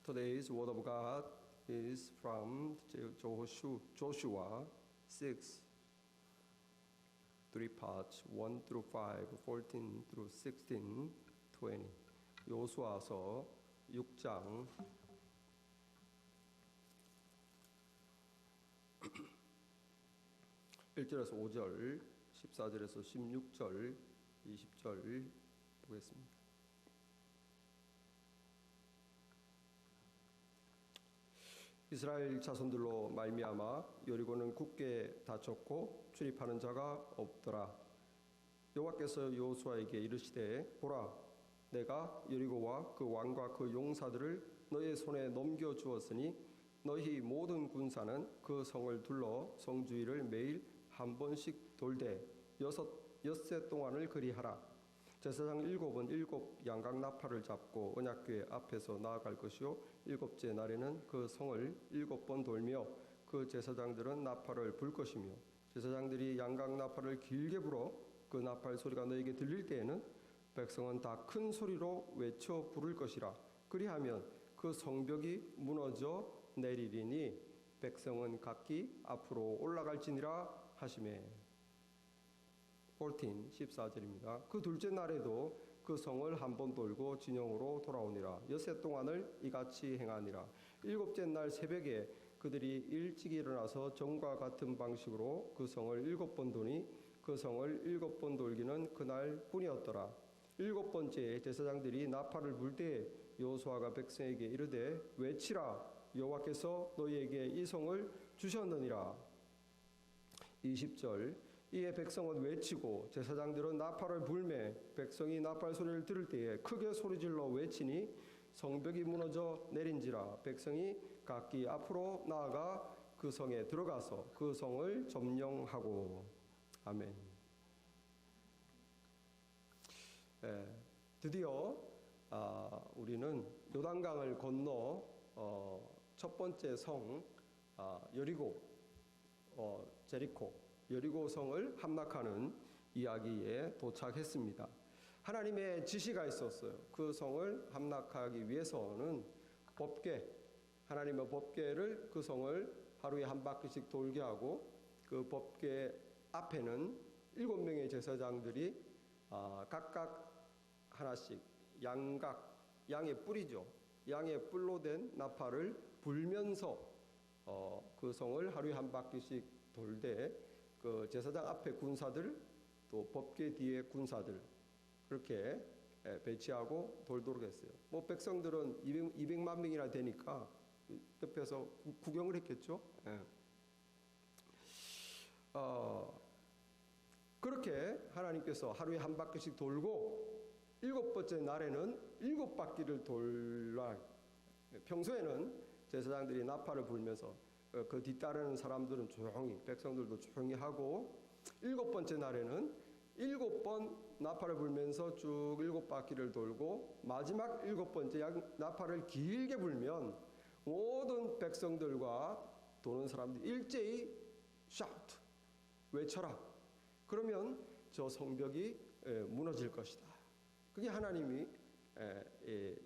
Today's word of God is from Joshua 6, 3 parts, 1 through 5, 14 through 16, 20. 요수아서 6장 1절에서 5절, 14절에서 16절, 20절 보겠습니다. 이스라엘 자손들로 말미암아 여리고는 굳게 닫혔고 출입하는 자가 없더라. 여호와께서 여호수아에게 이르시되 보라, 내가 여리고와 그 왕과 그 용사들을 너의 손에 넘겨 주었으니 너희 모든 군사는 그 성을 둘러 성 주위를 매일 한 번씩 돌되 엿새 동안을 그리하라. 제사장 7은 7 양각 나팔을 잡고 언약궤 앞에서 나아갈 것이요 7째 날에는 그 성을 7번 돌며 그 제사장들은 나팔을 불 것이며 제사장들이 양각 나팔을 길게 불어 그 나팔 소리가 너에게 들릴 때에는 백성은 다 큰 소리로 외쳐 부를 것이라. 그리하면 그 성벽이 무너져 내리리니 백성은 각기 앞으로 올라갈지니라 하시매. 14절입니다. 그 둘째 날에도 그 성을 한 번 돌고 진영으로 돌아오니라. 엿새 동안을 이같이 행하니라. 7째 날 새벽에 그들이 일찍 일어나서 전과 같은 방식으로 그 성을 7번 도니 그 성을 7번 돌기는 그날 뿐이었더라. 7번째 제사장들이 나팔을 불 때에 여호수아가 백성에게 이르되 외치라, 여호와께서 너희에게 이 성을 주셨느니라. 20절 이에 백성은 외치고 제사장들은 나팔을 불매 백성이 나팔 소리를 들을 때에 크게 소리질러 외치니 성벽이 무너져 내린지라. 백성이 각기 앞으로 나아가 그 성에 들어가서 그 성을 점령하고. 아멘. 드디어 우리는 요단강을 건너 첫 번째 성 여리고 제리코 여리고성을 함락하는 이야기에 도착했습니다. 하나님의 지시가 있었어요. 그 성을 함락하기 위해서는 하나님의 법궤를 그 성을 하루에 한 바퀴씩 돌게 하고 그 법궤 앞에는 7명의 제사장들이 각각 하나씩 양의 뿔이죠. 양의 뿔로 된 나팔을 불면서 그 성을 하루에 한 바퀴씩 돌되 그 제사장 앞에 군사들 또 법궤 뒤에 군사들 그렇게 배치하고 돌도록 했어요. 뭐 백성들은 200만 명이나 되니까 옆에서 구경을 했겠죠. 그렇게 하나님께서 하루에 한 바퀴씩 돌고 7번째 날에는 7바퀴를 돌라. 평소에는 제사장들이 나팔을 불면서 그 뒤따르는 사람들은 조용히, 백성들도 조용히 하고 7번째 날에는 7번 나팔을 불면서 쭉 7바퀴를 돌고 마지막 7번째 나팔을 길게 불면 모든 백성들과 도는 사람들이 일제히 샤우트 외쳐라. 그러면 저 성벽이 무너질 것이다. 그게 하나님이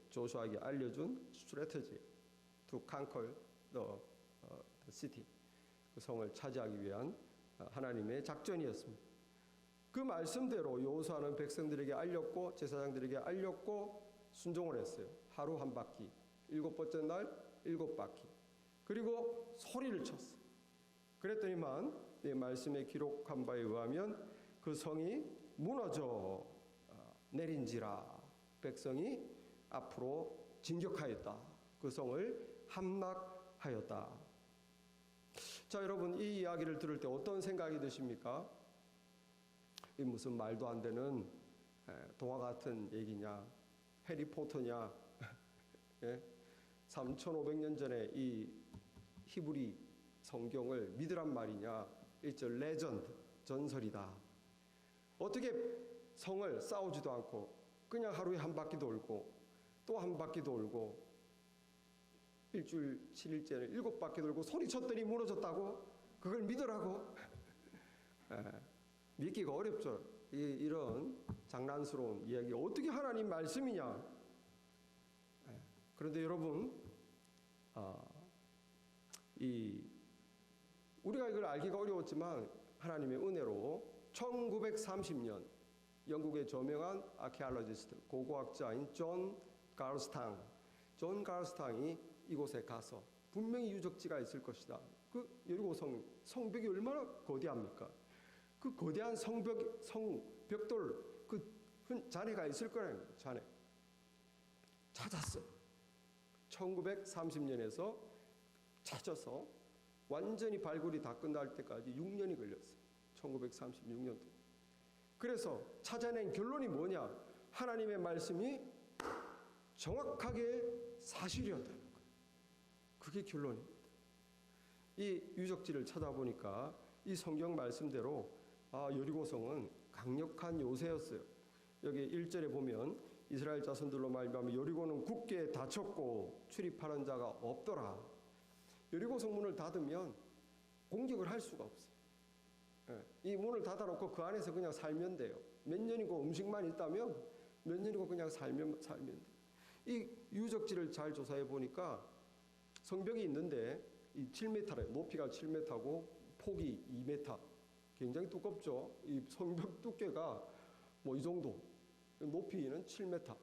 조슈아에게 알려준 스트래티지 to conquer the city, 그 성을 차지하기 위한 하나님의 작전이었습니다. 그 말씀대로 여호수아는 백성들에게 알렸고 제사장들에게 알렸고 순종을 했어요. 하루 한 바퀴, 7번째 날 7바퀴. 그리고 소리를 쳤어요. 그랬더니만 말씀에 기록한 바에 의하면 그 성이 무너져 내린지라. 백성이 앞으로 진격하였다. 그 성을 함락하였다. 자, 여러분, 이 이야기를 들을 때 어떤 생각이 드십니까? 이 무슨 말도 안 되는 동화 같은 얘기냐? 해리포터냐? 예? 3,500년 전에 이 히브리 성경을 믿으란 말이냐? 일절 레전드, 전설이다. 어떻게 성을 싸우지도 않고 그냥 하루에 한 바퀴 돌고 또 한 바퀴 돌고 일주일 7일째는 7바퀴 돌고 소리쳤더니 무너졌다고? 그걸 믿으라고? 믿기가 어렵죠. 이런 장난스러운 이야기 어떻게 하나님 말씀이냐? 그런데 여러분, 이 우리가 이걸 알기가 어려웠지만 하나님의 은혜로 1930년 영국의 저명한 아키올로지스트, 고고학자인 존 갈스탕이 이곳에 가서 분명히 유적지가 있을 것이다. 그 여리고 성벽이 얼마나 거대합니까? 그 거대한 성벽돌, 그 잔해가 있을 거라는 거예요. 잔해. 찾았어요. 1930년에서 찾아서 완전히 발굴이 다 끝날 때까지 6년이 걸렸어요. 1936년도. 그래서 찾아낸 결론이 뭐냐? 하나님의 말씀이 정확하게 사실이었다는 거예요. 그게 결론입니다. 이 유적지를 찾아보니까 이 성경 말씀대로 여리고성은 강력한 요새였어요. 여기 1절에 보면 이스라엘 자손들로 말미암아 여리고는 굳게 닫혔고 출입하는 자가 없더라. 여리고 성문을 닫으면 공격을 할 수가 없어요. 이 문을 닫아놓고 그 안에서 그냥 살면 돼요. 몇 년이고 음식만 있다면 몇 년이고 그냥 살면 돼요. 이 유적지를 잘 조사해 보니까 성벽이 있는데 이 7m래요. 높이가 7m고 폭이 2m. 굉장히 두껍죠. 이 성벽 두께가 뭐 이 정도. 높이는 7m.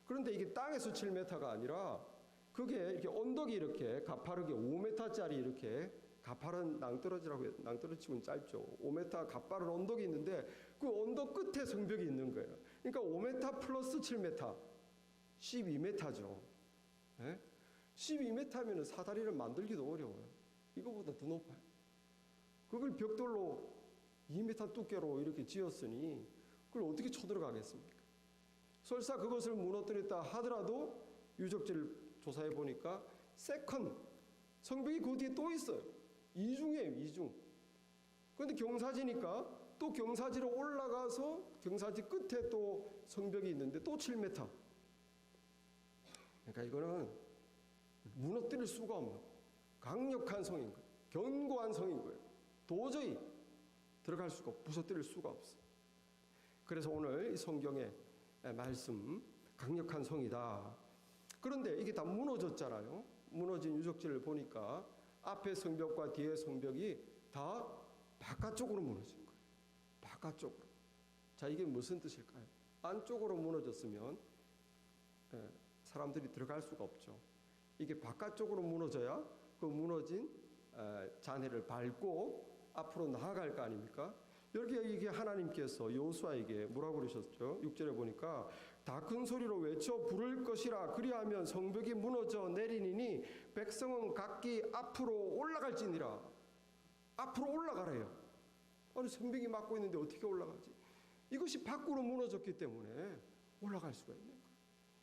그런데 이게 땅에서 7m가 아니라 그게 이렇게 언덕이 이렇게 가파르게 5m짜리 이렇게 가파른 낭떠러지라고 해요. 낭떠러지는 짧죠. 5m 가파른 언덕이 있는데 그 언덕 끝에 성벽이 있는 거예요. 그러니까 5m 플러스 7m, 12m죠. 네? 12m면 사다리를 만들기도 어려워요. 이거보다 더 높아요. 그걸 벽돌로 2m 두께로 이렇게 지었으니 그걸 어떻게 쳐들어가겠습니까? 설사 그것을 무너뜨렸다 하더라도 유적지를 조사해 보니까 세컨 성벽이 그 뒤에 또 있어요. 이중이에요, 이중. 그런데 경사지니까 또 경사지로 올라가서 경사지 끝에 또 성벽이 있는데 또 7m. 그러니까 이거는 무너뜨릴 수가 없는 강력한 성인 거예요. 견고한 성인 거예요. 도저히 들어갈 수가 없고 부서뜨릴 수가 없어요. 그래서 오늘 이 성경의 말씀 강력한 성이다. 그런데 이게 다 무너졌잖아요. 무너진 유적지를 보니까 앞에 성벽과 뒤에 성벽이 다 바깥쪽으로 무너진 거예요. 바깥쪽으로. 자, 이게 무슨 뜻일까요? 안쪽으로 무너졌으면 사람들이 들어갈 수가 없죠. 이게 바깥쪽으로 무너져야 그 무너진 잔해를 밟고 앞으로 나아갈 거 아닙니까? 여기에 이게 하나님께서 여호수아에게 뭐라고 그러셨죠? 6절에 보니까 다 큰 소리로 외쳐 부를 것이라 그리하면 성벽이 무너져 내리니니 백성은 각기 앞으로 올라갈지니라. 앞으로 올라가래요. 아니 성벽이 막고 있는데 어떻게 올라가지? 이것이 밖으로 무너졌기 때문에 올라갈 수가 있는 거예요.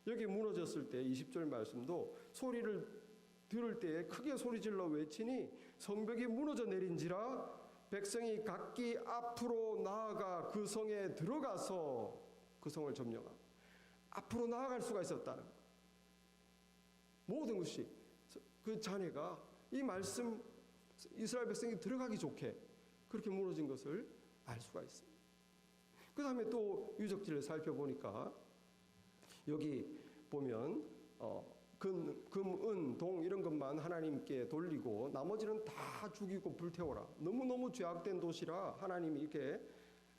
여기 무너졌을 때 20절 말씀도 소리를 들을 때에 크게 소리질러 외치니 성벽이 무너져 내린지라 백성이 각기 앞으로 나아가 그 성에 들어가서 그 성을 점령하고 앞으로 나아갈 수가 있었다는 거예요. 모든 것이 그 잔해가 이 말씀 이스라엘 백성이 들어가기 좋게 그렇게 무너진 것을 알 수가 있습니다. 그 다음에 또 유적지를 살펴보니까 여기 보면 금, 은, 동 이런 것만 하나님께 돌리고 나머지는 다 죽이고 불태워라. 너무너무 죄악된 도시라 하나님이 이렇게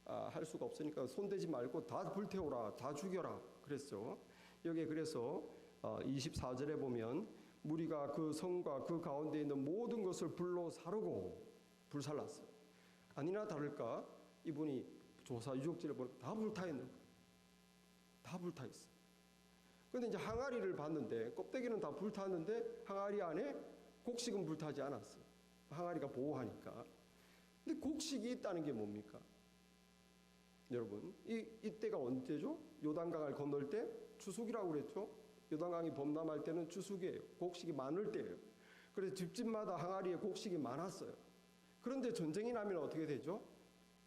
할 수가 없으니까 손대지 말고 다 불태워라. 다 죽여라. 그랬죠. 여기에 그래서 24절에 보면 무리가 그 성과 그 가운데 있는 모든 것을 불로 사르고 불살랐어요. 아니나 다를까 이분이 조사 유적지를 보니까 다 불타 있는 거예요. 다 불타 있어요. 그런데 이제 항아리를 봤는데 껍데기는 다 불탔는데 항아리 안에 곡식은 불타지 않았어요. 항아리가 보호하니까. 근데 곡식이 있다는 게 뭡니까? 여러분, 이때가 언제죠? 요단강을 건널 때 추수기라고 그랬죠? 요단강이 범람할 때는 추수기예요. 곡식이 많을 때예요. 그래서 집집마다 항아리에 곡식이 많았어요. 그런데 전쟁이 나면 어떻게 되죠?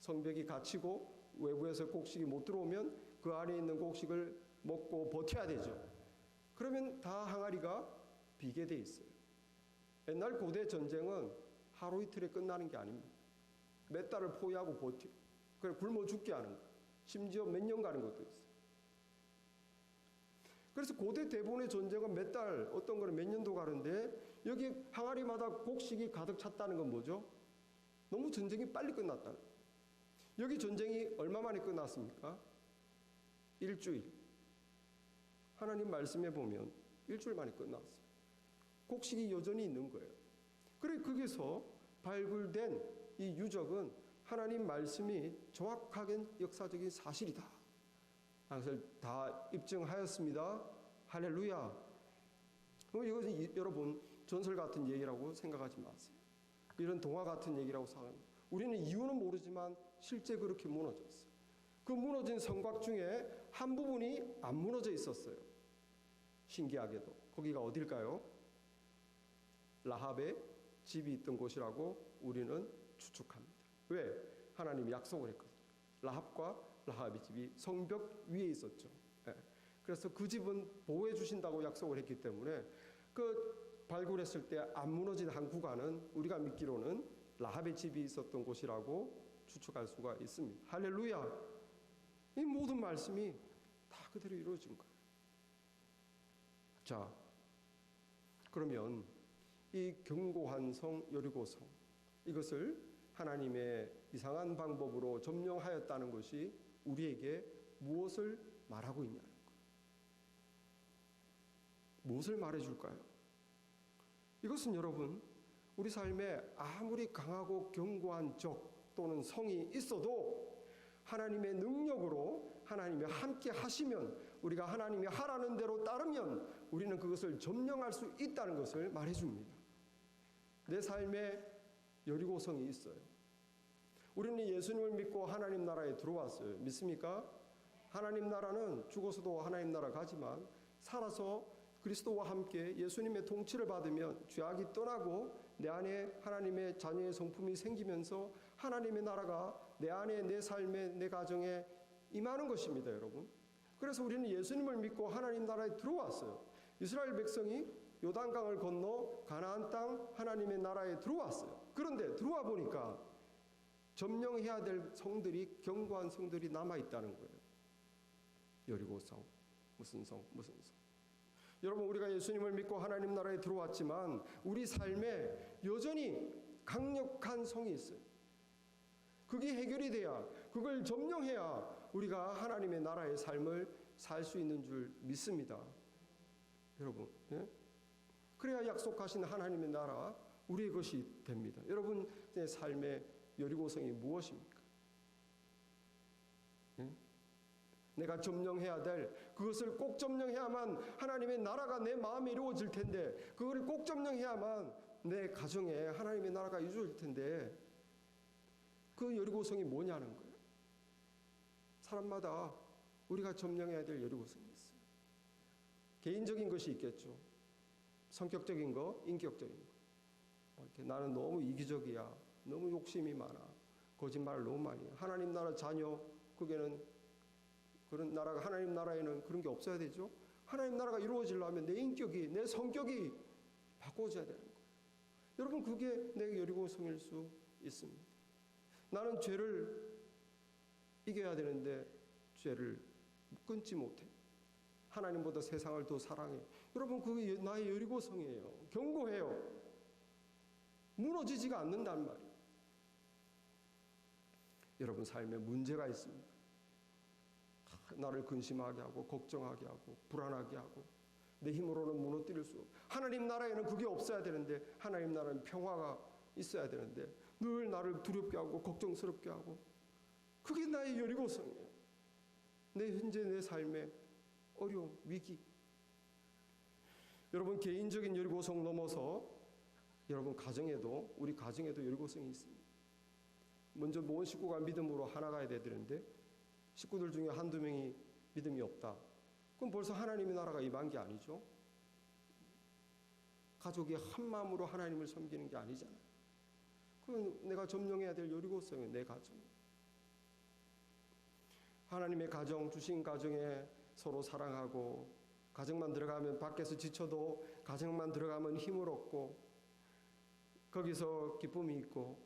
성벽이 갇히고 외부에서 곡식이 못 들어오면 그 안에 있는 곡식을 먹고 버텨야 되죠. 그러면 다 항아리가 비게 돼 있어요. 옛날 고대 전쟁은 하루 이틀에 끝나는 게 아닙니다. 몇 달을 포위하고 버텨. 그래 굶어 죽게 하는 거. 심지어 몇 년 가는 것도 있어요. 그래서 고대 대부분의 전쟁은 몇 달, 어떤 거는 몇 년도 가는데 여기 항아리마다 곡식이 가득 찼다는 건 뭐죠? 너무 전쟁이 빨리 끝났다는 거예요. 여기 전쟁이 얼마 만에 끝났습니까? 일주일. 하나님 말씀에 보면 일주일 만에 끝났어요. 곡식이 여전히 있는 거예요. 그래 거기서 발굴된 이 유적은 하나님 말씀이 정확하게 역사적인 사실이다. 그것을 다 입증하였습니다. 할렐루야. 이것은 여러분 전설 같은 얘기라고 생각하지 마세요. 이런 동화 같은 얘기라고 생각합니다. 우리는 이유는 모르지만 실제 그렇게 무너졌어요. 그 무너진 성곽 중에 한 부분이 안 무너져 있었어요. 신기하게도. 거기가 어딜까요? 라합의 집이 있던 곳이라고 우리는 추측합니다. 왜? 하나님이 약속을 했거든요. 라합과 라합의 집이 성벽 위에 있었죠. 그래서 그 집은 보호해 주신다고 약속을 했기 때문에 그 발굴했을 때 안 무너진 한 구간은 우리가 믿기로는 라합의 집이 있었던 곳이라고 추측할 수가 있습니다. 할렐루야. 이 모든 말씀이 다 그대로 이루어진 거예요. 자, 그러면 이 견고한 성 여리고성, 이것을 하나님의 이상한 방법으로 점령하였다는 것이 우리에게 무엇을 말하고 있냐는 거예요. 무엇을 말해줄까요? 이것은 여러분, 우리 삶에 아무리 강하고 견고한 적 또는 성이 있어도 하나님의 능력으로 하나님이 함께 하시면, 우리가 하나님이 하라는 대로 따르면 우리는 그것을 점령할 수 있다는 것을 말해줍니다. 내 삶에 여리고성이 있어요. 우리는 예수님을 믿고 하나님 나라에 들어왔어요. 믿습니까? 하나님 나라는 죽어서도 하나님 나라 가지만 살아서 그리스도와 함께 예수님의 통치를 받으면 죄악이 떠나고 내 안에 하나님의 자녀의 성품이 생기면서 하나님의 나라가 내 안에, 내 삶에, 내 가정에 임하는 것입니다, 여러분. 그래서 우리는 예수님을 믿고 하나님 나라에 들어왔어요. 이스라엘 백성이 요단강을 건너 가나안 땅 하나님의 나라에 들어왔어요. 그런데 들어와 보니까 점령해야 될 성들이, 견고한 성들이 남아있다는 거예요. 여리고성, 무슨 성, 무슨 성. 여러분, 우리가 예수님을 믿고 하나님 나라에 들어왔지만 우리 삶에 여전히 강력한 성이 있어요. 그게 해결이 돼야, 그걸 점령해야 우리가 하나님의 나라의 삶을 살 수 있는 줄 믿습니다. 여러분, 예? 그래야 약속하신 하나님의 나라, 우리의 것이 됩니다. 여러분의 삶의 여리고성이 무엇입니까? 예? 내가 점령해야 될, 그것을 꼭 점령해야만 하나님의 나라가 내 마음에 이루어질 텐데, 그걸 꼭 점령해야만 내 가정에 하나님의 나라가 이루어질 텐데, 그 여리고성이 뭐냐는 거예요. 사람마다 우리가 점령해야 될 여리고성이 있어요. 개인적인 것이 있겠죠. 성격적인 거, 인격적인 거. 이렇게 나는 너무 이기적이야, 너무 욕심이 많아, 거짓말을 너무 많이 해. 하나님 나라 자녀, 그게는 그런 나라가, 하나님 나라에는 그런 게 없어야 되죠. 하나님 나라가 이루어지려면 내 인격이, 내 성격이 바꿔져야 되는 거예요. 여러분, 그게 내 여리고성일 수 있습니다. 나는 죄를 이겨야 되는데 죄를 끊지 못해. 하나님보다 세상을 더 사랑해. 여러분, 그게 나의 여리고성이에요. 견고해요. 무너지지가 않는단 말이에요. 여러분 삶에 문제가 있습니다. 나를 근심하게 하고 걱정하게 하고 불안하게 하고 내 힘으로는 무너뜨릴 수 없고, 하나님 나라에는 그게 없어야 되는데, 하나님 나라는 평화가 있어야 되는데 늘 나를 두렵게 하고 걱정스럽게 하고, 그게 나의 여리고성이에요. 현재 내 삶의 어려움, 위기. 여러분, 개인적인 여리고성 넘어서 여러분 가정에도, 우리 가정에도 여리고성이 있습니다. 먼저 모든 식구가 믿음으로 하나 가야 되는데 식구들 중에 한두 명이 믿음이 없다. 그럼 벌써 하나님의 나라가 임한 게 아니죠. 가족이 한 마음으로 하나님을 섬기는 게 아니잖아요. 그건 내가 점령해야 될 여리고성이에요. 내 가정. 하나님의 가정, 주신 가정에 서로 사랑하고, 가정만 들어가면 밖에서 지쳐도 가정만 들어가면 힘을 얻고, 거기서 기쁨이 있고,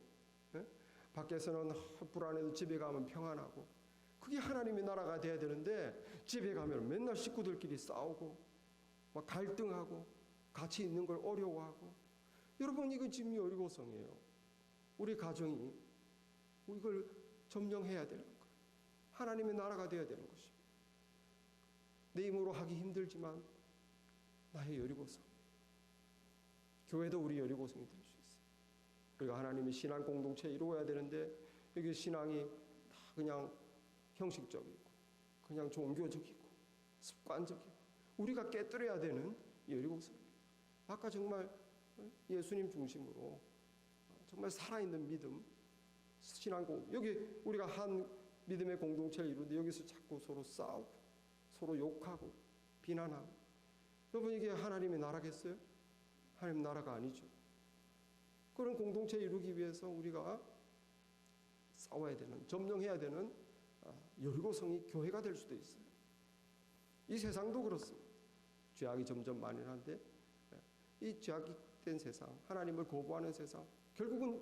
밖에서는 불안해도 집에 가면 평안하고, 그게 하나님의 나라가 돼야 되는데 집에 가면 맨날 식구들끼리 싸우고 막 갈등하고 같이 있는 걸 어려워하고. 여러분, 이거 지금 여리고성이에요. 우리 가정이 이걸 점령해야 되는 거예요. 하나님의 나라가 되어야 되는 것입니다. 내 힘으로 하기 힘들지만 나의 여리고성. 교회도 우리 여리고성이 될 수 있어요. 우리가 하나님의 신앙 공동체 이루어야 되는데 여기 신앙이 다 그냥 형식적이고 그냥 종교적이고 습관적이고 우리가 깨뜨려야 되는 여리고성입니다. 아까 정말 예수님 중심으로 정말 살아있는 믿음, 신앙 여기 우리가 한 믿음의 공동체를 이루는데 여기서 자꾸 서로 싸우고 서로 욕하고 비난하고. 여러분, 이게 하나님의 나라겠어요? 하나님 나라가 아니죠. 그런 공동체 이루기 위해서 우리가 싸워야 되는, 점령해야 되는 여리고성이 교회가 될 수도 있어요. 이 세상도 그렇습니다. 죄악이 점점 만연한데 이 죄악된 세상, 하나님을 거부하는 세상, 결국은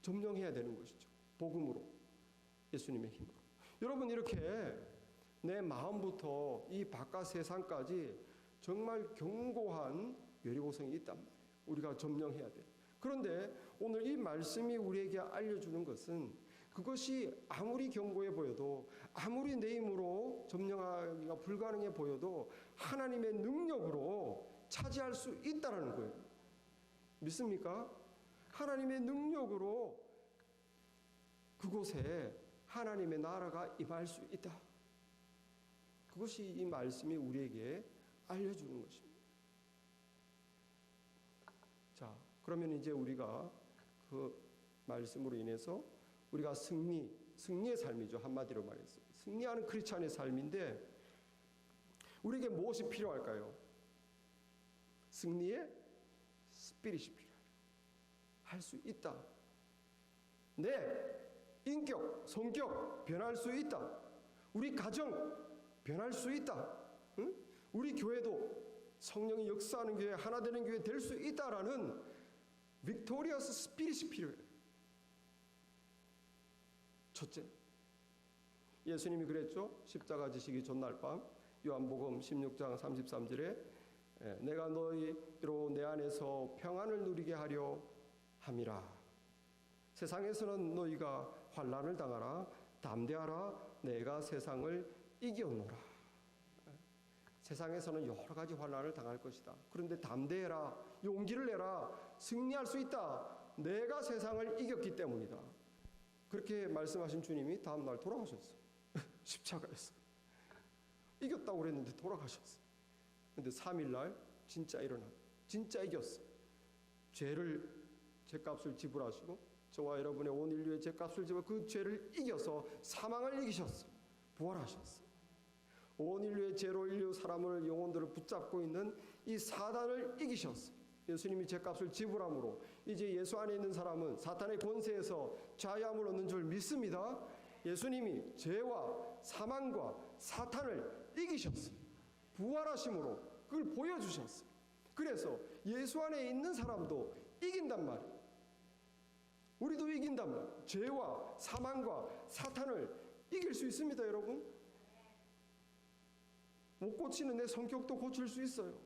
점령해야 되는 것이죠. 복음으로, 예수님의 힘으로. 여러분, 이렇게 내 마음부터 이 바깥 세상까지 정말 견고한 여리고성이 있단 말이에요. 우리가 점령해야 돼요. 그런데 오늘 이 말씀이 우리에게 알려주는 것은 그것이 아무리 견고해 보여도 아무리 내 힘으로 점령하기가 불가능해 보여도 하나님의 능력으로 차지할 수 있다는 거예요. 믿습니까? 하나님의 능력으로 그곳에 하나님의 나라가 임할 수 있다. 그것이 이 말씀이 우리에게 알려주는 것입니다. 자, 그러면 이제 우리가 그 말씀으로 인해서 우리가 승리의 삶이죠. 한마디로 말해서 승리하는 크리스찬의 삶인데 우리에게 무엇이 필요할까요? 승리의 스피릿이 필요해요. 할 수 있다. 내 인격, 성격 변할 수 있다. 우리 가정 변할 수 있다. 응? 우리 교회도 성령이 역사하는 교회, 하나 되는 교회 될 수 있다라는 빅토리어스 스피릿이 필요해요. 첫째, 예수님이 그랬죠. 십자가 지시기 전날 밤 요한복음 16장 33절에 내가 너희로 내 안에서 평안을 누리게 하려 함이라. 세상에서는 너희가 환난을 당하라. 담대하라. 내가 세상을 이겨노라. 세상에서는 여러 가지 환난을 당할 것이다. 그런데 담대해라. 용기를 내라. 승리할 수 있다. 내가 세상을 이겼기 때문이다. 그렇게 말씀하신 주님이 다음 날 돌아가셨어요. 십자가에서. 이겼다고 그랬는데 돌아가셨어요. 근데 3일 날 진짜 일어나. 진짜 이겼어요. 죄값을 지불하시고 저와 여러분의 온 인류의 죄값을 지불 그 죄를 이겨서 사망을 이기셨어요. 부활하셨어요. 온 인류의 죄로 인류 사람을 영혼들을 붙잡고 있는 이 사단을 이기셨어요. 예수님이 죄값을 지불함으로 이제 예수 안에 있는 사람은 사탄의 권세에서 자유함을 얻는 줄 믿습니다. 예수님이 죄와 사망과 사탄을 이기셨어요. 부활하심으로 그걸 보여주셨어요. 그래서 예수 안에 있는 사람도 이긴단 말이에요. 우리도 이긴단 말이에요. 죄와 사망과 사탄을 이길 수 있습니다, 여러분. 못 고치는 내 성격도 고칠 수 있어요.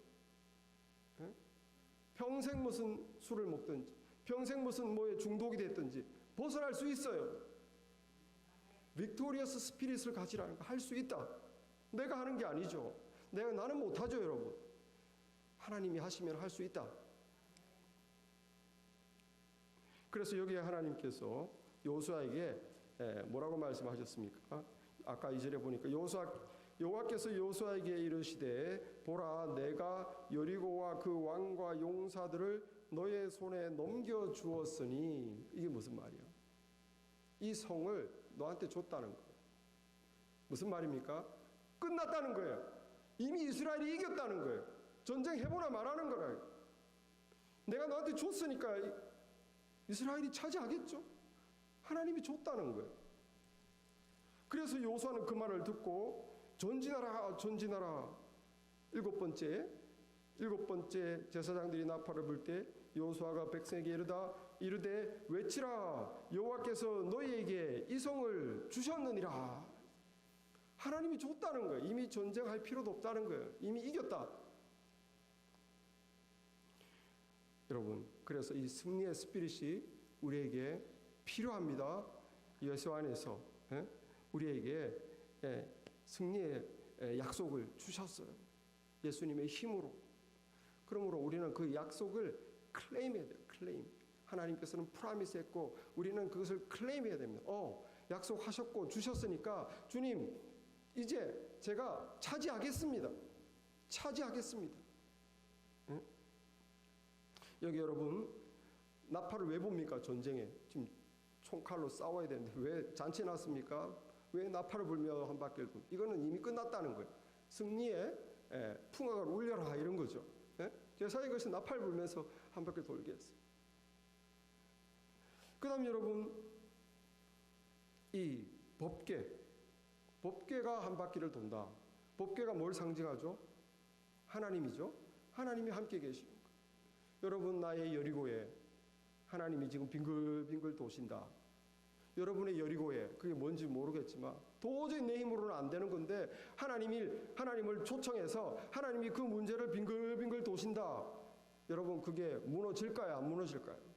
평생 무슨 술을 먹든지 평생 무슨 뭐에 중독이 됐든지 벗어날 수 있어요. 빅토리어스 스피릿을 가지라는 거 할 수 있다. 내가 하는 게 아니죠. 나는 못하죠, 여러분. 하나님이 하시면 할 수 있다. 그래서 여기에 하나님께서 여호수아에게 뭐라고 말씀하셨습니까? 아까 2절에 보니까 여호와께서 여호수아에게 이르시되 보라 내가 여리고와 그 왕과 용사들을 너의 손에 넘겨 주었으니. 이게 무슨 말이야? 이 성을 너한테 줬다는 거예요. 무슨 말입니까? 끝났다는 거예요. 이미 이스라엘이 이겼다는 거예요. 전쟁 해보나 말하는 거라. 내가 너한테 줬으니까 이스라엘이 차지하겠죠. 하나님이 줬다는 거예요. 그래서 여호수아는 그 말을 듣고 전진하라 전진하라. 일곱 번째 제사장들이 나팔을 불 때 여호수아가 백성에게 이르되 외치라 여호와께서 너희에게 이 성을 주셨느니라. 하나님이 줬다는 거예요. 이미 전쟁할 필요도 없다는 거예요. 이미 이겼다. 여러분, 그래서 이 승리의 스피릿이 우리에게 필요합니다. 예수 안에서 우리에게 승리의 약속을 주셨어요. 예수님의 힘으로. 그러므로 우리는 그 약속을 클레임해야 돼요. 클레임. 하나님께서는 프라미스 했고 우리는 그것을 클레임해야 됩니다. 약속하셨고 주셨으니까 주님 이제 제가 차지하겠습니다. 차지하겠습니다. 여기 여러분 나팔을 왜 봅니까? 전쟁에 지금 총칼로 싸워야 되는데 왜 잔치 났습니까? 왜 나팔을 불며 한 바퀴를 돌? 이거는 이미 끝났다는 거예요. 승리의 풍악을 울려라 이런 거죠. 제사장이 그것이 나팔 불면서 한 바퀴 돌게 했어요. 그 다음 여러분 이 법궤가 한 바퀴를 돈다. 법궤가 뭘 상징하죠? 하나님이죠. 하나님이 함께 계시는 거예요. 여러분 나의 여리고에 하나님이 지금 빙글빙글 도신다. 여러분의 여리고에 그게 뭔지 모르겠지만 도저히 내 힘으로는 안 되는 건데 하나님을 초청해서 하나님이 그 문제를 빙글빙글 도신다. 여러분 그게 무너질까요? 안 무너질까요?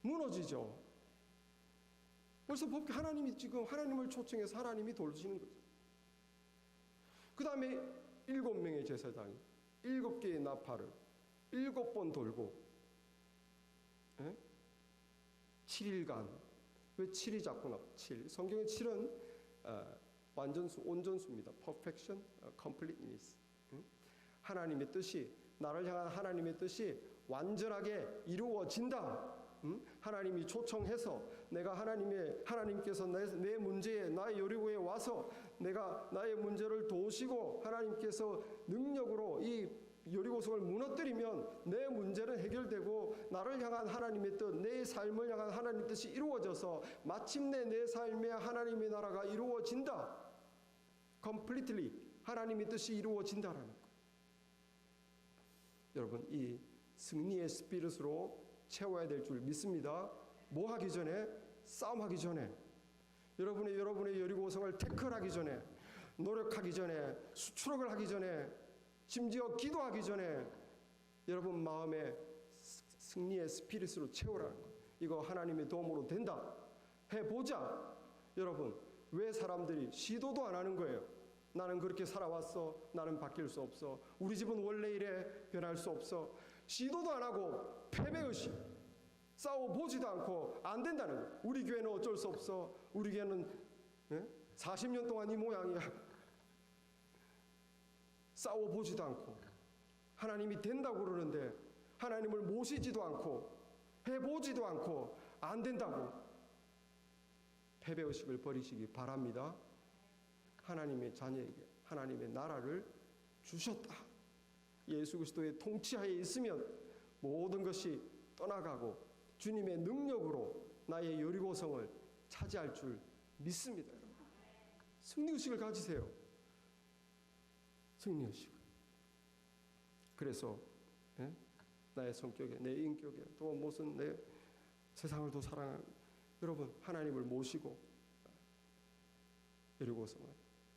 무너지죠. 벌써 하나님이 지금 하나님을 초청해서 하나님이 돌리시는 거죠. 그 다음에 7명의 제사장이 7개의 나팔을 7번 돌고 7일간 왜 7이 자꾸 나와? 7. 성경의 7은 완전수, 온전수입니다. Perfection, completeness. 하나님의 뜻이 나를 향한 하나님의 뜻이 완전하게 이루어진다. 하나님이 초청해서 내가 하나님께서 내 문제에 나의 여리고에 와서 내가 나의 문제를 도우시고 하나님께서 능력으로 이 여리고성을 무너뜨리면 내 문제는 해결되고 나를 향한 하나님의 뜻, 내 삶을 향한 하나님의 뜻이 이루어져서 마침내 내 삶에 하나님의 나라가 이루어진다. Completely 하나님의 뜻이 이루어진다라는 것. 여러분 이 승리의 스피릿으로 채워야 될 줄 믿습니다. 뭐 하기 전에? 싸움하기 전에. 여러분의 여리고성을 태클하기 전에, 노력하기 전에, 수출력을 하기 전에, 심지어 기도하기 전에 여러분 마음에 승리의 스피릿으로 채우라는 거예요. 이거 하나님의 도움으로 된다. 해보자. 여러분 왜 사람들이 시도도 안 하는 거예요? 나는 그렇게 살아왔어. 나는 바뀔 수 없어. 우리 집은 원래 이래. 변할 수 없어. 시도도 안 하고 패배의식. 싸워보지도 않고 안 된다는 거예요. 우리 교회는 어쩔 수 없어. 우리 교회는 40년 동안 이 모양이야. 싸워보지도 않고 하나님이 된다고 그러는데 하나님을 모시지도 않고 해보지도 않고 안 된다고 패배의식을 버리시기 바랍니다. 하나님의 자녀에게 하나님의 나라를 주셨다. 예수 그리스도의 통치하에 있으면 모든 것이 떠나가고 주님의 능력으로 나의 여리고성을 차지할 줄 믿습니다. 승리의식을 가지세요. 승리의식. 그래서 나의 성격에, 내 인격에, 또 무슨 내 세상을 더 사랑하는 여러분 하나님을 모시고 여리고성을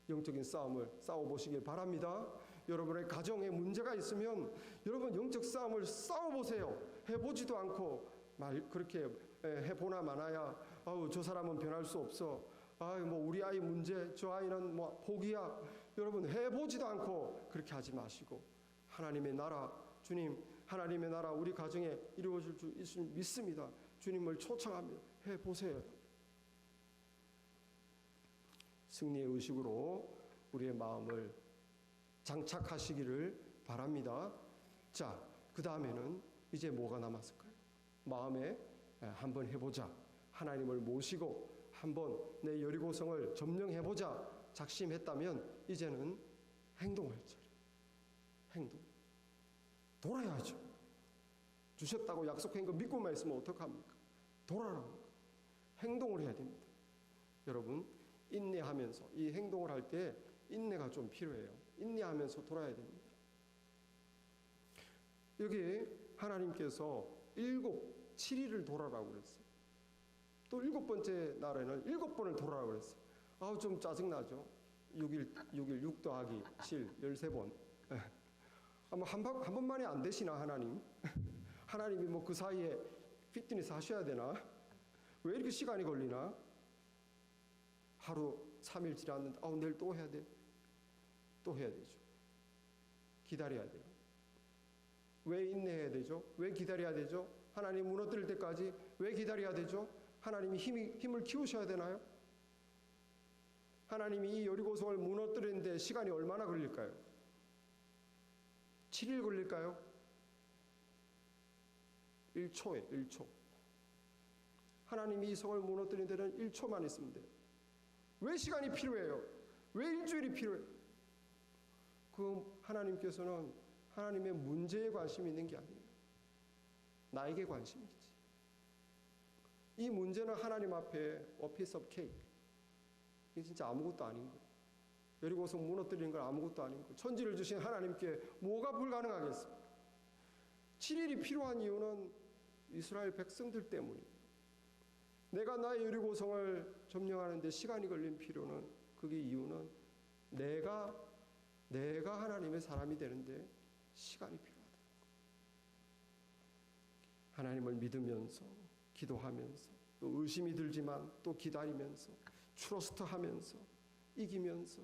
영적인 싸움을 싸워보시길 바랍니다. 여러분의 가정에 문제가 있으면 여러분 영적 싸움을 싸워보세요. 해보지도 않고 그렇게 해보나 마나야. 아우 저 사람은 변할 수 없어. 아유 뭐 우리 아이 문제, 저 아이는 뭐 포기야. 여러분 해보지도 않고 그렇게 하지 마시고 하나님의 나라, 주님 하나님의 나라 우리 가정에 이루어질 줄 있음을 믿습니다. 주님을 초청합니다. 해보세요. 승리의 의식으로 우리의 마음을 장착하시기를 바랍니다. 자, 그 다음에는 이제 뭐가 남았을까요? 마음에 한번 해보자. 하나님을 모시고 한번 내 여리고성을 점령해보자. 작심했다면 이제는 행동할 차례. 행동. 돌아야죠. 주셨다고 약속한 거 믿고만 있으면 어떡합니까? 돌아라는 거. 행동을 해야 됩니다. 여러분 인내하면서 이 행동을 할 때 인내가 좀 필요해요. 인내하면서 돌아야 됩니다. 여기 하나님께서 7일을 돌아라고 그랬어요. 또 7번째 날에는 7번을 돌아라고 그랬어요. 아우 좀 짜증나죠. 6 더하기 7, 13번. 아마 한 번만에 안 되시나, 하나님? 하나님이 뭐 그 사이에 피트니스 하셔야 되나? 왜 이렇게 시간이 걸리나? 하루 3일 지났는데 내일 또 해야 돼. 또 해야 되죠. 기다려야 돼요. 왜 인내해야 되죠? 왜 기다려야 되죠? 하나님 무너뜨릴 때까지 왜 기다려야 되죠? 하나님이 힘을 키우셔야 되나요? 하나님이 이 여리고성을 무너뜨리는데 시간이 얼마나 걸릴까요? 7일 걸릴까요? 1초에 1초. 하나님이 이 성을 무너뜨리는 데는 1초만 있으면 돼요. 왜 시간이 필요해요? 왜 일주일이 필요해요? 그 하나님께서는 하나님의 문제에 관심이 있는 게 아니에요. 나에게 관심이 있지. 이 문제는 하나님 앞에 a piece of cake. 이게 진짜 아무것도 아닌 거예요. 여리고성 무너뜨리는 건 아무것도 아닌 거예요. 천지를 주신 하나님께 뭐가 불가능하겠습니까? 7일이 필요한 이유는 이스라엘 백성들 때문이에요. 내가 나의 여리고성을 점령하는 데 시간이 걸린 필요는, 그게 이유는 내가 하나님의 사람이 되는데 시간이 필요하다. 하나님을 믿으면서 기도하면서 또 의심이 들지만 또 기다리면서 트러스트하면서 이기면서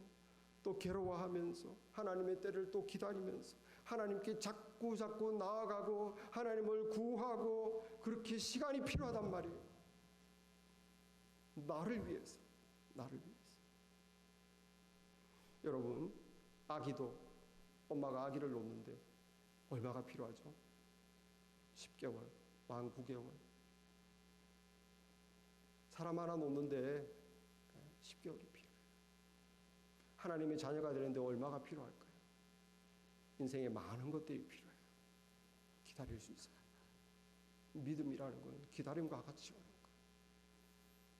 또 괴로워하면서 하나님의 때를 또 기다리면서 하나님께 자꾸 나아가고 하나님을 구하고, 그렇게 시간이 필요하단 말이에요. 나를 위해서. 여러분, 아기도 엄마가 아기를 놓는데 얼마가 필요하죠? 10개월, 만 9개월. 사람 하나 놓는데 10개월이 필요해요. 하나님의 자녀가 되는데 얼마가 필요할까요? 인생에 많은 것들이 필요해요. 기다릴 수 있어요. 믿음이라는 건 기다림과 같이 오는 거예요.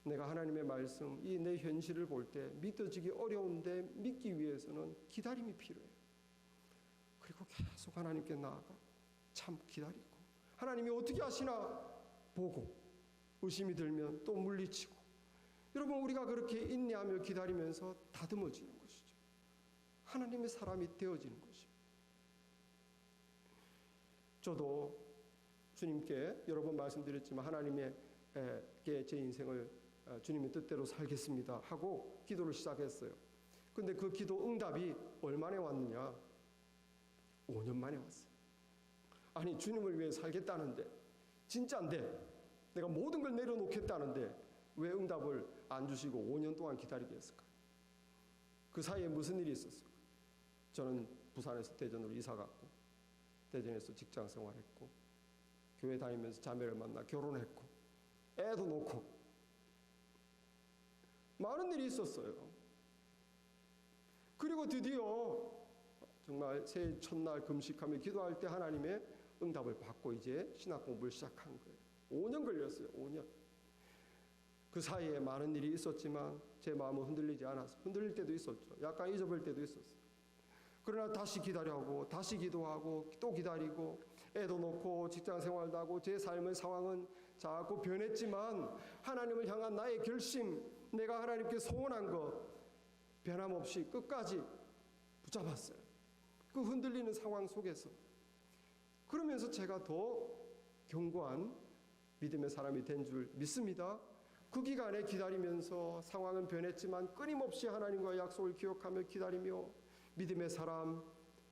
내가 하나님의 말씀, 이 내 현실을 볼 때 믿어지기 어려운데 믿기 위해서는 기다림이 필요해요. 그리고 계속 하나님께 나아가 참 기다리고, 하나님이 어떻게 하시나 보고, 의심이 들면 또 물리치고. 여러분, 우리가 그렇게 인내하며 기다리면서 다듬어지는 것이죠. 하나님의 사람이 되어지는 것입니다. 저도 주님께 여러 번 말씀드렸지만 하나님께 제 인생을 주님의 뜻대로 살겠습니다 하고 기도를 시작했어요. 근데 그 기도 응답이 얼마나 왔느냐? 5년 만에 왔어요. 아니, 주님을 위해 살겠다는데, 진짜인데, 내가 모든 걸 내려놓겠다는데 왜 응답을 안 주시고 5년 동안 기다리게 했을까? 그 사이에 무슨 일이 있었을까? 저는 부산에서 대전으로 이사 갔고, 대전에서 직장 생활했고, 교회 다니면서 자매를 만나 결혼했고, 애도 놓고, 많은 일이 있었어요. 그리고 드디어 정말 새해 첫날 금식하며 기도할 때 하나님의 응답을 받고 이제 신학 공부를 시작한 거예요. 5년 걸렸어요. 5년. 그 사이에 많은 일이 있었지만 제 마음은 흔들리지 않았어요. 흔들릴 때도 있었죠. 약간 잊어버릴 때도 있었어요. 그러나 다시 기다려하고 다시 기도하고 또 기다리고, 애도 놓고 직장 생활도 하고, 제 삶의 상황은 자꾸 변했지만 하나님을 향한 나의 결심, 내가 하나님께 소원한 것 변함없이 끝까지 붙잡았어요. 그 흔들리는 상황 속에서. 그러면서 제가 더 견고한 믿음의 사람이 된 줄 믿습니다. 그 기간에 기다리면서 상황은 변했지만 끊임없이 하나님과의 약속을 기억하며 기다리며 믿음의 사람,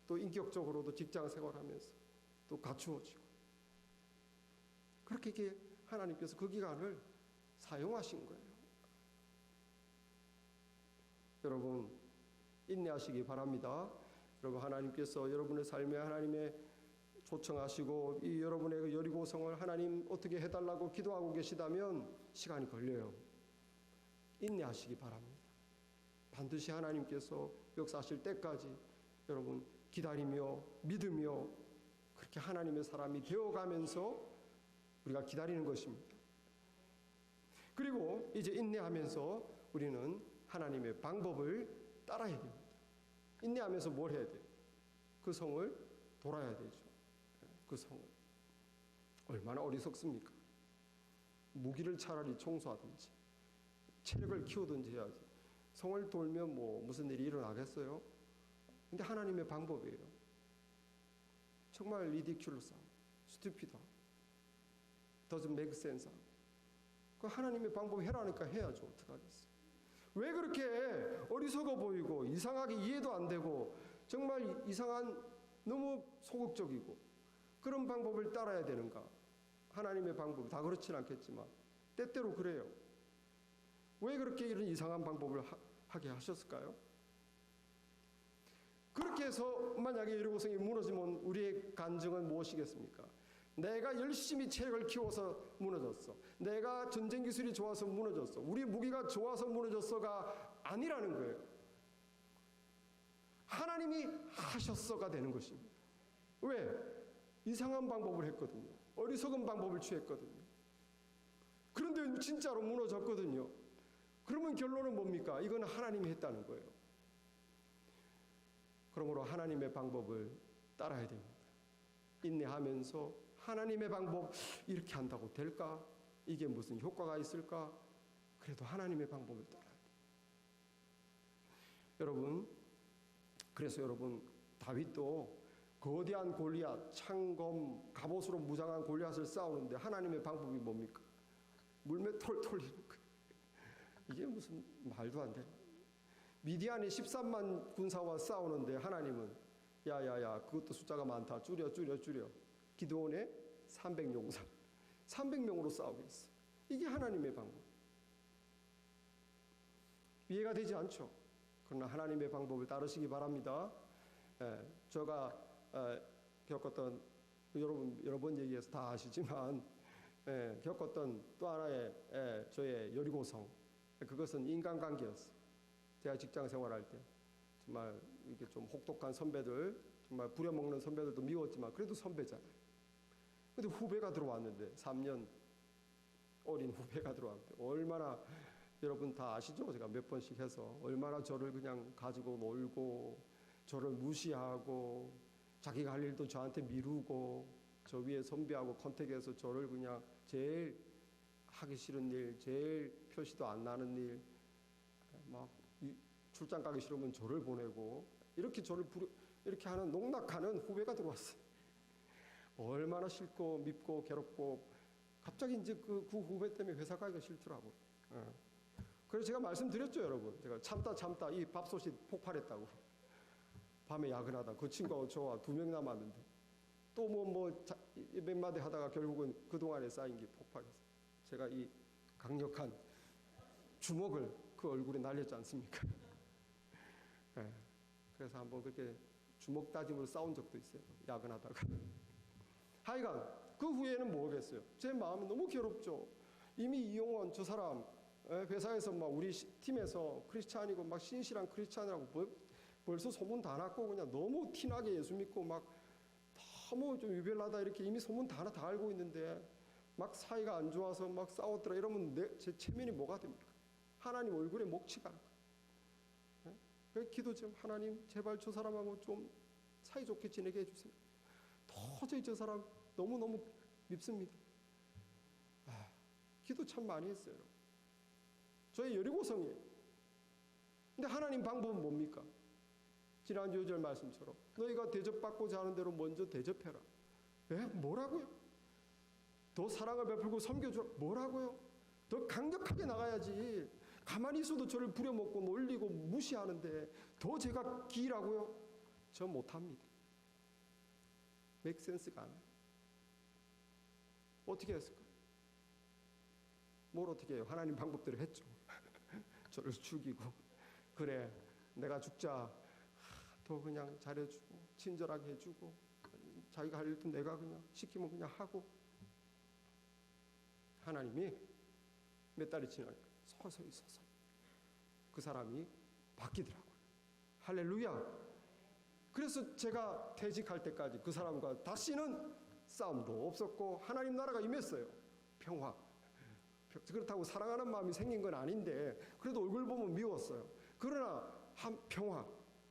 또 인격적으로도 직장 생활하면서 또 갖추어지고, 그렇게 하나님께서 그 기간을 사용하신 거예요. 여러분, 인내하시기 바랍니다. 여러분, 하나님께서 여러분의 삶에 하나님의 초청하시고 이 여러분의 여리고성을 하나님 어떻게 해달라고 기도하고 계시다면 시간이 걸려요. 인내하시기 바랍니다. 반드시 하나님께서 역사하실 때까지 여러분 기다리며 믿으며 그렇게 하나님의 사람이 되어가면서 우리가 기다리는 것입니다. 그리고 이제 인내하면서 우리는 하나님의 방법을 따라야 됩니다. 인내하면서 뭘 해야 돼요? 그 성을 돌아야 되죠. 그 성을. 얼마나 어리석습니까? 무기를 차라리 청소하든지 체력을 키우든지 해야지. 성을 돌면 뭐 무슨 일이 일어나겠어요? 근데 하나님의 방법이에요. 정말 리디큘러스, 스튜피드, doesn't make sense. 그 하나님의 방법 해라니까 해야죠. 어떡하겠어요? 왜 그렇게 어리석어 보이고 이상하게 이해도 안 되고 정말 이상한 너무 소극적이고 그런 방법을 따라야 되는가? 하나님의 방법 다 그렇진 않겠지만 때때로 그래요. 왜 그렇게 이런 이상한 방법을 하게 하셨을까요? 그렇게 해서 만약에 여리고성이 무너지면 우리의 간증은 무엇이겠습니까? 내가 열심히 체력을 키워서 무너졌어. 내가 전쟁 기술이 좋아서 무너졌어. 우리 무기가 좋아서 무너졌어가 아니라는 거예요. 하나님이 하셨어가 되는 것입니다. 왜? 이상한 방법을 했거든요. 어리석은 방법을 취했거든요. 그런데 진짜로 무너졌거든요. 그러면 결론은 뭡니까? 이건 하나님이 했다는 거예요. 그러므로 하나님의 방법을 따라야 됩니다. 인내하면서 하나님의 방법 이렇게 한다고 될까? 이게 무슨 효과가 있을까? 그래도 하나님의 방법을 따라야 돼요. 여러분, 그래서 여러분 다윗도 거대한 골리앗, 창검, 갑옷으로 무장한 골리앗을 싸우는데 하나님의 방법이 뭡니까? 물매 털털 이는 거예요. 이게 무슨 말도 안 돼. 미디안이 13만 군사와 싸우는데 하나님은 야야야 그것도 숫자가 많다. 줄여. 기드온의 300용사 300명으로 싸우게 했어. 이게 하나님의 방법. 이해가 되지 않죠? 그러나 하나님의 방법을 따르시기 바랍니다. 제가 겪었던 여러분 여러 번 얘기해서 다 아시지만 겪었던 또 하나의 저의 여리고성, 그것은 인간관계였어요. 제가 직장 생활할 때 정말 이렇게 좀 혹독한 선배들, 정말 부려먹는 선배들도 미웠지만 그래도 선배잖아요. 근데 후배가 들어왔는데 3년 어린 후배가 들어왔는데 얼마나 여러분 다 아시죠? 제가 몇 번씩 해서 얼마나 저를 그냥 가지고 놀고 저를 무시하고 자기가 할 일도 저한테 미루고 저 위에 선배하고 컨택해서 저를 그냥 제일 하기 싫은 일, 제일 표시도 안 나는 일, 막 출장 가기 싫으면 저를 보내고 이렇게 저를 이렇게 하는 농락하는 후배가 들어왔어요. 얼마나 싫고 밉고 괴롭고 갑자기 이제 그 후배 때문에 회사 가기가 싫더라고요. 그래서 제가 말씀드렸죠, 여러분. 제가 참다 이 밥솥이 폭발했다고. 밤에 야근하다 그 친구하고 저와 2명 남았는데 또 몇 마디 하다가 결국은 그동안에 쌓인 게 폭발했어요. 제가 이 강력한 주먹을 그 얼굴에 날렸지 않습니까? 그래서 한번 그렇게 주먹 다짐으로 싸운 적도 있어요. 야근하다가. 하여간 그 후에는 뭐겠어요? 제 마음이 너무 괴롭죠. 이미 이용원 저 사람 회사에서 막 우리 팀에서 크리스찬이고 막 신실한 크리스찬이라고 벌써 소문 다 났고 그냥 너무 티나게 예수 믿고 막 너무 좀 유별나다 이렇게 이미 소문 다 알고 있는데 막 사이가 안 좋아서 막 싸웠더라 이러면 제 체면이 뭐가 됩니까? 하나님 얼굴에 목치가 안 가요. 그래서 기도 좀 하나님 제발 저 사람하고 좀 사이좋게 지내게 해주세요. 도저히 저 사람 너무너무 밉습니다. 기도 참 많이 했어요. 저희 여리고성이에요. 근데 하나님 방법은 뭡니까? 지난주 6절 말씀처럼 너희가 대접받고자 하는 대로 먼저 대접해라. 왜? 뭐라고요? 더 사랑을 베풀고 섬겨주라. 뭐라고요? 더 강력하게 나가야지. 가만히 있어도 저를 부려먹고 놀리고 무시하는데 더 제가 기라고요? 저 못합니다. 맥센스가 안 나요. 어떻게 했을까요? 뭘 어떻게 해요? 하나님 방법대로 했죠. 저를 죽이고 그래 내가 죽자 더 그냥 잘해주고 친절하게 해주고 자기가 할 일도 내가 그냥 시키면 그냥 하고 하나님이 몇 달이 지나니까 서서히 그 사람이 바뀌더라고요. 할렐루야. 그래서 제가 퇴직할 때까지 그 사람과 다시는 싸움도 없었고 하나님 나라가 임했어요. 평화. 그렇다고 사랑하는 마음이 생긴 건 아닌데 그래도 얼굴 보면 미웠어요. 그러나 한 평화.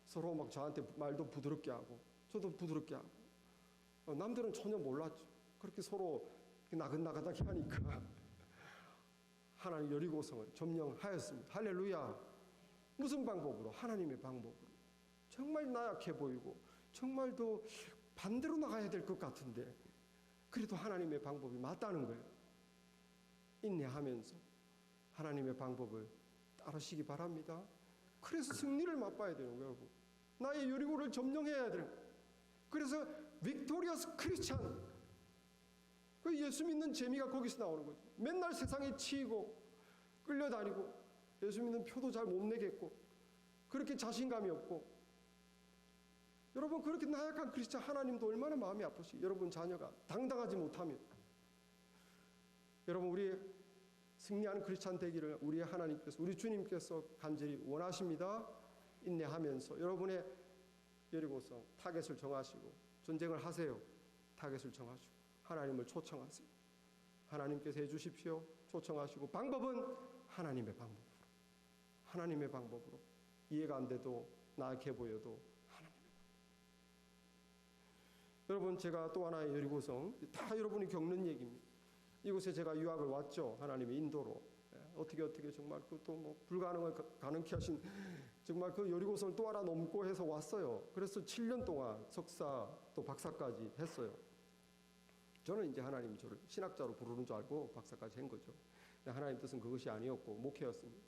서로 막 저한테 말도 부드럽게 하고 저도 부드럽게 하고 남들은 전혀 몰랐죠. 그렇게 서로 나긋나긋하게 하니까 하나님 여리고성을 점령하였습니다. 할렐루야. 무슨 방법으로? 하나님의 방법으로. 정말 나약해 보이고 정말 더 반대로 나가야 될 것 같은데 그래도 하나님의 방법이 맞다는 거예요. 인내하면서 하나님의 방법을 따르시기 바랍니다. 그래서 승리를 맛봐야 되는 거예요, 여러분. 나의 여리고를 점령해야 되는 거예요. 그래서 빅토리어스 크리스찬, 그 예수 믿는 재미가 거기서 나오는 거죠. 맨날 세상에 치이고 끌려다니고 예수 믿는 표도 잘 못 내겠고 그렇게 자신감이 없고, 여러분 그렇게 나약한 크리스찬 하나님도 얼마나 마음이 아프시. 여러분 자녀가 당당하지 못하면, 여러분 우리 승리하는 크리스찬 되기를 우리 하나님께서, 우리 주님께서 간절히 원하십니다. 인내하면서 여러분의 여리고성 타겟을 정하시고 전쟁을 하세요. 타겟을 정하시고 하나님을 초청하세요. 하나님께서 해주십시오. 초청하시고 방법은 하나님의 방법으로, 하나님의 방법으로. 이해가 안 돼도 나약해 보여도 하나님의 방법. 여러분 제가 또 하나의 여리고성, 다 여러분이 겪는 얘기입니다. 이곳에 제가 유학을 왔죠. 하나님의 인도로. 어떻게 정말 그것도 뭐 불가능을 가능케 하신 정말 그 여리고성을 또 하나 넘고 해서 왔어요. 그래서 7년 동안 석사 또 박사까지 했어요. 저는 이제 하나님 저를 신학자로 부르는 줄 알고 박사까지 한 거죠. 하나님 뜻은 그것이 아니었고 목회였습니다.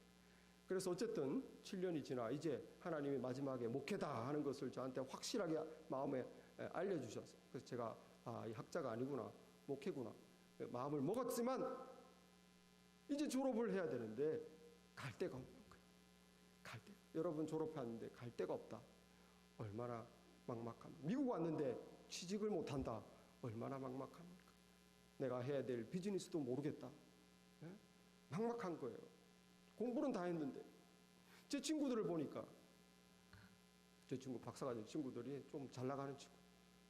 그래서 어쨌든 7년이 지나 이제 하나님이 마지막에 목회다 하는 것을 저한테 확실하게 마음에 알려주셨어요. 그래서 제가 이 학자가 아니구나, 목회구나 마음을 먹었지만 이제 졸업을 해야 되는데 갈 데가 없는 거예요. 갈 데. 여러분 졸업하는데 갈 데가 없다. 얼마나 막막합니까? 미국 왔는데 취직을 못한다. 얼마나 막막합니까? 내가 해야 될 비즈니스도 모르겠다. 예? 막막한 거예요. 공부는 다 했는데 제 친구들을 보니까, 제 친구 박사가 된 친구들이 좀 잘 나가는 친구,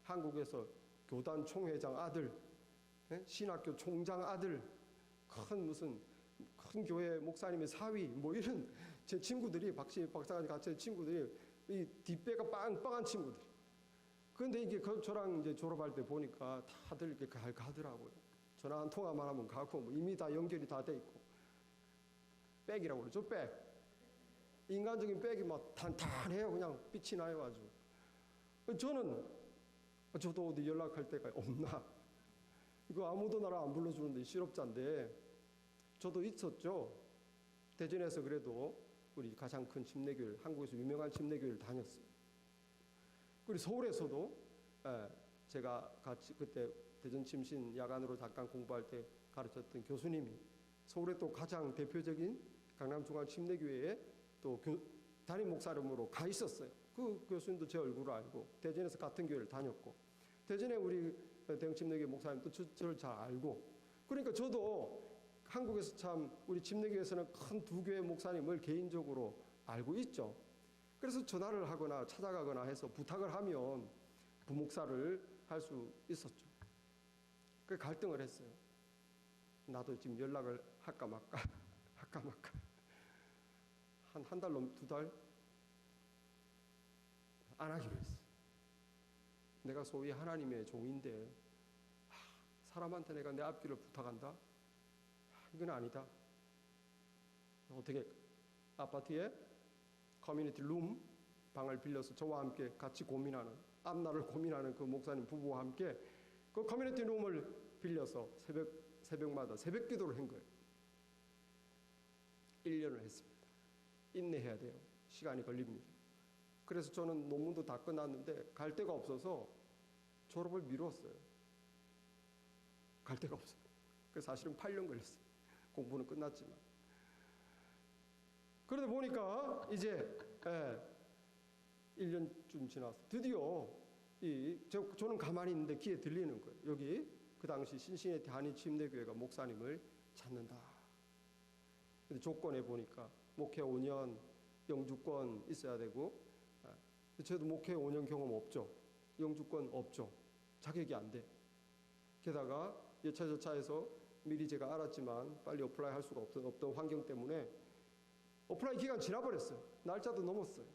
한국에서 교단 총회장 아들, 신학교 총장 아들, 무슨 큰 교회 목사님의 사위, 뭐 이런 제 친구들이, 박사까지 같이 한 친구들이 이 뒷배가 빵빵한 친구들. 그런데 이게 저랑 이제 졸업할 때 보니까 다들 이렇게 가더라고요. 전화 한 통화만 하면 가고, 뭐 이미 다 연결이 다 돼 있고. 백이라고 그러죠, 백. 인간적인 백이 막 탄탄해요. 그냥 빛이 나요, 아주. 저도 어디 연락할 데가 없나. 이거 아무도 나를 안 불러주는데 실업자인데. 저도 있었죠. 대전에서 그래도 우리 가장 큰 침례교회를, 한국에서 유명한 침례교회를 다녔어요. 그리고 서울에서도 제가 같이 그때 대전 침신 야간으로 잠깐 공부할 때 가르쳤던 교수님이 서울의 또 가장 대표적인 강남중앙 침례교회에 또 담임 목사님으로 가 있었어요. 그 교수님도 제 얼굴을 알고 대전에서 같은 교회를 다녔고, 대전에 우리 대형 침례교회 목사님도 저를 잘 알고, 그러니까 저도 한국에서 참 우리 침례교회에서는 큰 두 교회 목사님을 개인적으로 알고 있죠. 그래서 전화를 하거나 찾아가거나 해서 부탁을 하면 부목사를 할 수 있었죠. 그 갈등을 했어요. 나도 지금 연락을 할까 말까 할까 말까. 한 달 넘, 2달 안 하기로 했어. 내가 소위 하나님의 종인데 사람한테 내가 내 앞길을 부탁한다? 이건 아니다. 어떻게 아파트에 커뮤니티 룸 방을 빌려서 저와 함께 같이 고민하는, 앞날을 고민하는 그 목사님 부부와 함께 그 커뮤니티 룸을 빌려서 새벽마다 새벽 기도를 한 거예요. 1년을 했습니다. 인내해야 돼요. 시간이 걸립니다. 그래서 저는 논문도 다 끝났는데 갈 데가 없어서 졸업을 미뤘어요. 갈 데가 없어요. 그래서 사실은 8년 걸렸어요. 공부는 끝났지만. 그러다 보니까 이제 1년쯤 지나서 드디어 저는 가만히 있는데 귀에 들리는 거예요. 여기 그 당시 신신의 한인 침례교회가 목사님을 찾는다. 근데 조건에 보니까 목회 5년 영주권 있어야 되고, 저도 목회 5년 경험 없죠. 영주권 없죠. 자격이 안 돼. 게다가 여차저차해서 미리 제가 알았지만 빨리 어플라이 할 수가 없던 환경 때문에 어플라이 기간 지나버렸어요. 날짜도 넘었어요.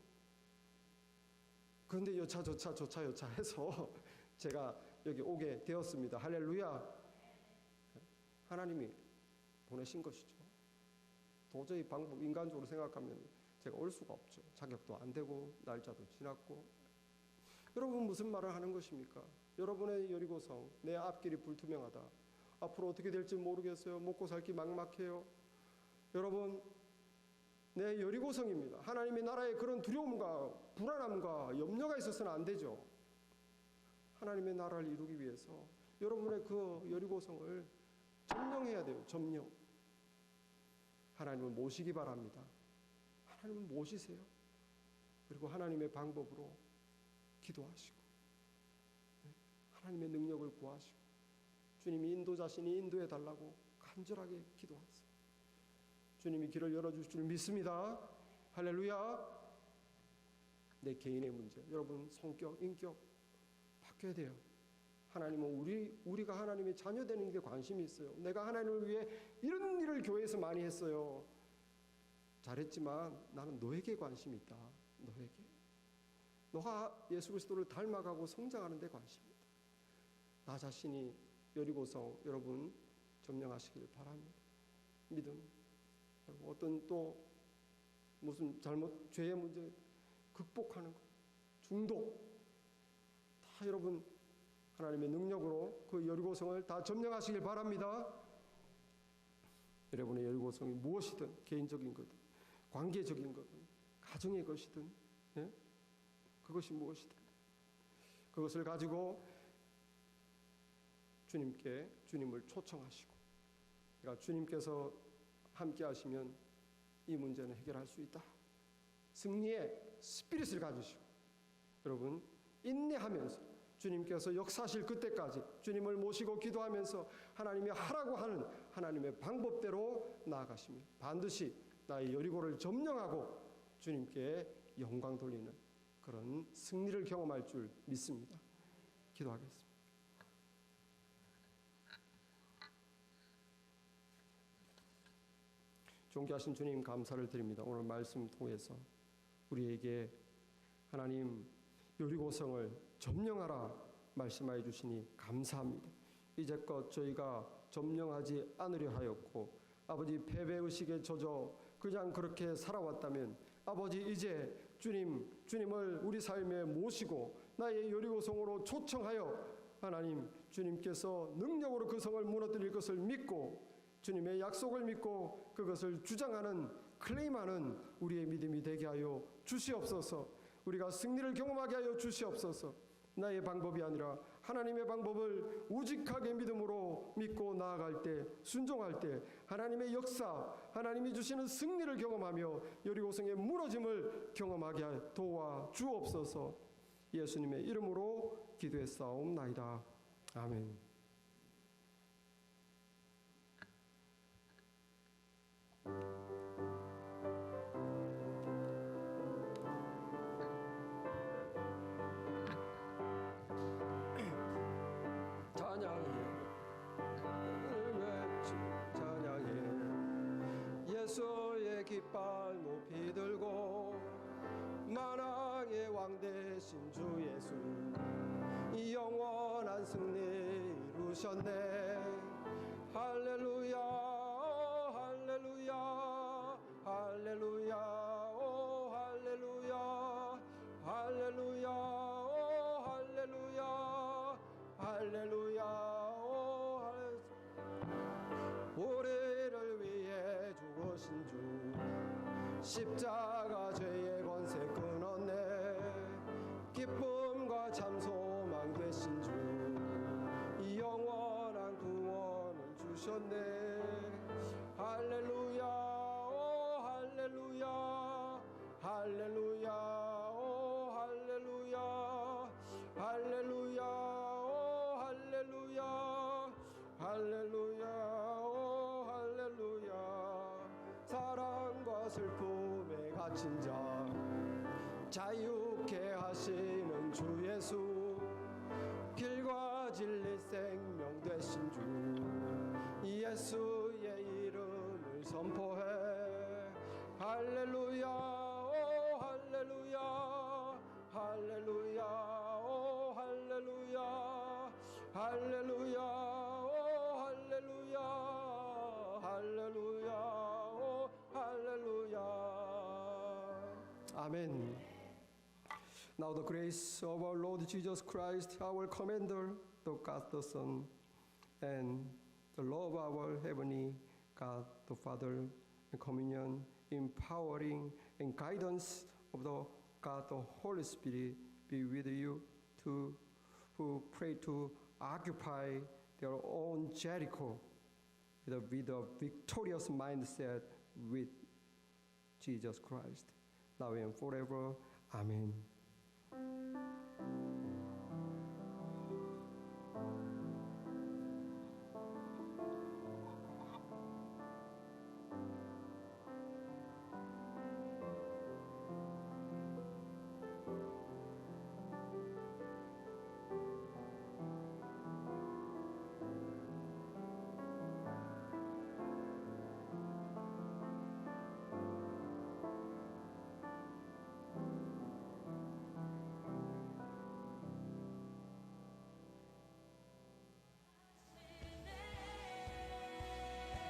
그런데 여차 해서 제가 여기 오게 되었습니다. 할렐루야. 하나님이 보내신 것이죠. 도저히 인간적으로 생각하면 제가 올 수가 없죠. 자격도 안 되고 날짜도 지났고. 여러분 무슨 말을 하는 것입니까? 여러분의 여리고성, 내 앞길이 불투명하다. 앞으로 어떻게 될지 모르겠어요. 먹고 살기 막막해요. 여러분, 내 여리고성입니다. 하나님의 나라에 그런 두려움과 불안함과 염려가 있어서는 안 되죠. 하나님의 나라를 이루기 위해서 여러분의 그 여리고성을 점령해야 돼요. 점령. 하나님을 모시기 바랍니다. 하나님을 모시세요. 그리고 하나님의 방법으로 기도하시고 하나님의 능력을 구하시고 주님이 인도자신이 인도해 달라고 간절하게 기도하세요. 주님이 길을 열어주실 줄 믿습니다. 할렐루야. 내 개인의 문제, 여러분 성격, 인격 바뀌어야 돼요. 하나님은 우리가 하나님의 자녀 되는 게 관심이 있어요. 내가 하나님을 위해 이런 일을 교회에서 많이 했어요. 잘했지만 나는 너에게 관심이 있다. 너에게. 너가 예수 그리스도를 닮아가고 성장하는 데 관심이 있다. 나 자신이 여리고성 여러분 점령하시길 바랍니다. 믿음. 어떤 또 무슨 잘못 죄의 문제 극복하는 것, 중독 다 여러분 하나님의 능력으로 그 여리고성을 다 점령하시길 바랍니다. 여러분의 여리고성이 무엇이든 개인적인 거든 관계적인 거든 가정의 것이든 그것이 무엇이든 그것을 가지고 주님을 초청하시고 그러니까 주님께서 함께 하시면 이 문제는 해결할 수 있다. 승리의 스피릿을 가지시고 여러분 인내하면서 주님께서 역사하실 그때까지 주님을 모시고 기도하면서 하나님이 하라고 하는 하나님의 방법대로 나아가시면 반드시 나의 여리고를 점령하고 주님께 영광 돌리는 그런 승리를 경험할 줄 믿습니다. 기도하겠습니다. 존귀하신 주님 감사를 드립니다. 오늘 말씀 통해서 우리에게 하나님 여리고성을 점령하라 말씀하여 주시니 감사합니다. 이제껏 저희가 점령하지 않으려 하였고 아버지 패배의식에 젖어 그냥 그렇게 살아왔다면 아버지 이제 주님을 우리 삶에 모시고 나의 여리고성으로 초청하여 하나님 주님께서 능력으로 그 성을 무너뜨릴 것을 믿고 주님의 약속을 믿고 그것을 주장하는 클레임하는 우리의 믿음이 되게 하여 주시옵소서. 우리가 승리를 경험하게 하여 주시옵소서. 나의 방법이 아니라 하나님의 방법을 우직하게 믿음으로 믿고 나아갈 때 순종할 때 하나님의 역사 하나님이 주시는 승리를 경험하며 여리고성의 무너짐을 경험하게 도와 주옵소서. 예수님의 이름으로 기도했사옵나이다. 아멘. 예수의 깃발 높이 들고 만왕의 왕 되신 주 예수 이 영원한 승리 이루셨네. 할렐루야 할렐루야 할렐루야 오 할렐루야 할렐루야 오 할렐루야 할렐루야 우리를 위해 죽으신 주 십자가 죄의 권세 끊었네. 기쁨과 참 소망 되신 주 이 영원한 구원을 주셨네. 할렐루야 오 할렐루야 할렐루야 오 할렐루야 할렐루야 오 할렐루야 할렐루야 오 할렐루야. 사랑과 슬픔에 갇힌 자 자유케 하시는 주 예수 길과 진리 생명 되신 주 예수의 이름을 선포해. 할렐루야 오 할렐루야 할렐루야 오 할렐루야 할렐루야 오 할렐루야 할렐루야 오 할렐루야. Amen. Now the grace of our Lord Jesus Christ, our commander, the God the Son, and the love of our heavenly God the Father, and communion, empowering, and guidance of the God the Holy Spirit be with you too, who pray to occupy their own Jericho with a victorious mindset with Jesus Christ, now and forever. Amen.